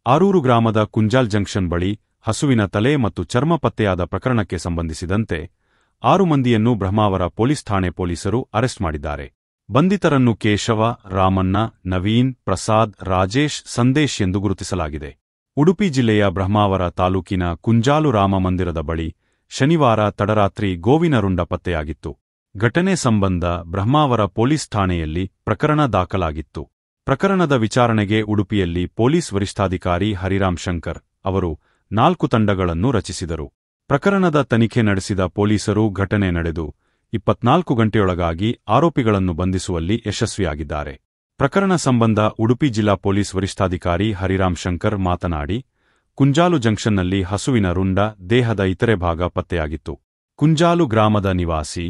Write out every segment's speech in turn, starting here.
ಆರೂರು ಗ್ರಾಮದ ಕುಂಜಾಲ್ ಜಂಕ್ಷನ್ ಬಳಿ ಹಸುವಿನ ತಲೆ ಮತ್ತು ಚರ್ಮ ಪತ್ತೆಯಾದ ಪ್ರಕರಣಕ್ಕೆ ಸಂಬಂಧಿಸಿದಂತೆ 6 ಮಂದಿಯನ್ನು ಬ್ರಹ್ಮಾವರ ಪೊಲೀಸ್ ಠಾಣೆ ಪೊಲೀಸರು ಅರೆಸ್ಟ್ ಮಾಡಿದ್ದಾರೆ. ಬಂಧಿತರನ್ನು ಕೇಶವ, ರಾಮಣ್ಣ, ನವೀನ್, ಪ್ರಸಾದ್, ರಾಜೇಶ್, ಸಂದೇಶ್ ಎಂದು ಗುರುತಿಸಲಾಗಿದೆ. ಉಡುಪಿ ಜಿಲ್ಲೆಯ ಬ್ರಹ್ಮಾವರ ತಾಲೂಕಿನ ಕುಂಜಾಲು ರಾಮ ಮಂದಿರದ ಬಳಿ ಶನಿವಾರ ತಡರಾತ್ರಿ ಗೋವಿನ ರುಂಡ ಪತ್ತೆಯಾಗಿತ್ತು. ಘಟನೆ ಸಂಬಂಧ ಬ್ರಹ್ಮಾವರ ಪೊಲೀಸ್ ಠಾಣೆಯಲ್ಲಿ ಪ್ರಕರಣ ದಾಖಲಾಗಿತ್ತು. ಪ್ರಕರಣದ ವಿಚಾರಣೆಗೆ ಉಡುಪಿಯಲ್ಲಿ ಪೊಲೀಸ್ ವರಿಷ್ಠಾಧಿಕಾರಿ ಹರಿರಾಮ್ ಶಂಕರ್ ಅವರು 4 ತಂಡಗಳನ್ನು ರಚಿಸಿದರು. ಪ್ರಕರಣದ ತನಿಖೆ ನಡೆಸಿದ ಪೊಲೀಸರು ಘಟನೆ ನಡೆದು 24 ಗಂಟೆಯೊಳಗಾಗಿ ಆರೋಪಿಗಳನ್ನು ಬಂಧಿಸುವಲ್ಲಿ ಯಶಸ್ವಿಯಾಗಿದ್ದಾರೆ. ಪ್ರಕರಣ ಸಂಬಂಧ ಉಡುಪಿ ಜಿಲ್ಲಾ ಪೊಲೀಸ್ ವರಿಷ್ಠಾಧಿಕಾರಿ ಹರಿರಾಮ್ ಶಂಕರ್ ಮಾತನಾಡಿ, ಕುಂಜಾಲು ಜಂಕ್ಷನ್ನಲ್ಲಿ ಹಸುವಿನ ರುಂಡ, ದೇಹದ ಇತರೆ ಭಾಗ ಪತ್ತೆಯಾಗಿತ್ತು. ಕುಂಜಾಲು ಗ್ರಾಮದ ನಿವಾಸಿ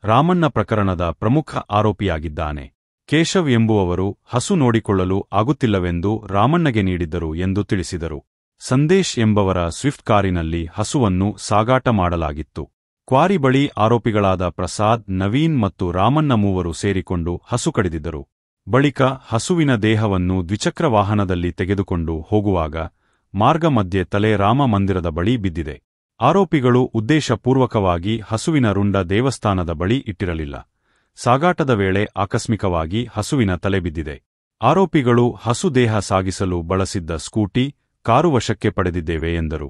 ರಾಮಣ್ಣ ಪ್ರಕರಣದ ಪ್ರಮುಖ ಆರೋಪಿಯಾಗಿದ್ದಾನೆ. ಕೇಶವ್ ಎಂಬುವವರು ಹಸು ನೋಡಿಕೊಳ್ಳಲು ಆಗುತ್ತಿಲ್ಲವೆಂದು ರಾಮಣ್ಣಗೆ ನೀಡಿದ್ದರು ಎಂದು ತಿಳಿಸಿದರು. ಸಂದೇಶ್ ಎಂಬವರ ಸ್ವಿಫ್ಟ್ ಕಾರಿನಲ್ಲಿ ಹಸುವನ್ನು ಸಾಗಾಟ ಮಾಡಲಾಗಿತ್ತು. ಕ್ವಾರಿ ಬಳಿ ಆರೋಪಿಗಳಾದ ಪ್ರಸಾದ್, ನವೀನ್ ಮತ್ತು ರಾಮಣ್ಣ ಮೂವರು ಸೇರಿಕೊಂಡು ಹಸು ಕಡಿದಿದ್ದರು. ಬಳಿಕ ಹಸುವಿನ ದೇಹವನ್ನು ದ್ವಿಚಕ್ರ ವಾಹನದಲ್ಲಿ ತೆಗೆದುಕೊಂಡು ಹೋಗುವಾಗ ಮಾರ್ಗ ಮಧ್ಯೆ ತಲೆ ರಾಮ ಮಂದಿರದ ಬಳಿ ಬಿದ್ದಿದೆ. ಆರೋಪಿಗಳು ಉದ್ದೇಶಪೂರ್ವಕವಾಗಿ ಹಸುವಿನ ರುಂಡ ದೇವಸ್ಥಾನದ ಬಳಿ ಇಟ್ಟಿರಲಿಲ್ಲ. ಸಾಗಾಟದ ವೇಳೆ ಆಕಸ್ಮಿಕವಾಗಿ ಹಸುವಿನ ತಲೆ ಬಿದ್ದಿದೆ. ಆರೋಪಿಗಳು ಹಸು ದೇಹ ಸಾಗಿಸಲು ಬಳಸಿದ್ದ ಸ್ಕೂಟಿ, ಕಾರು ವಶಕ್ಕೆ ಪಡೆದಿದ್ದೇವೆ ಎಂದರು.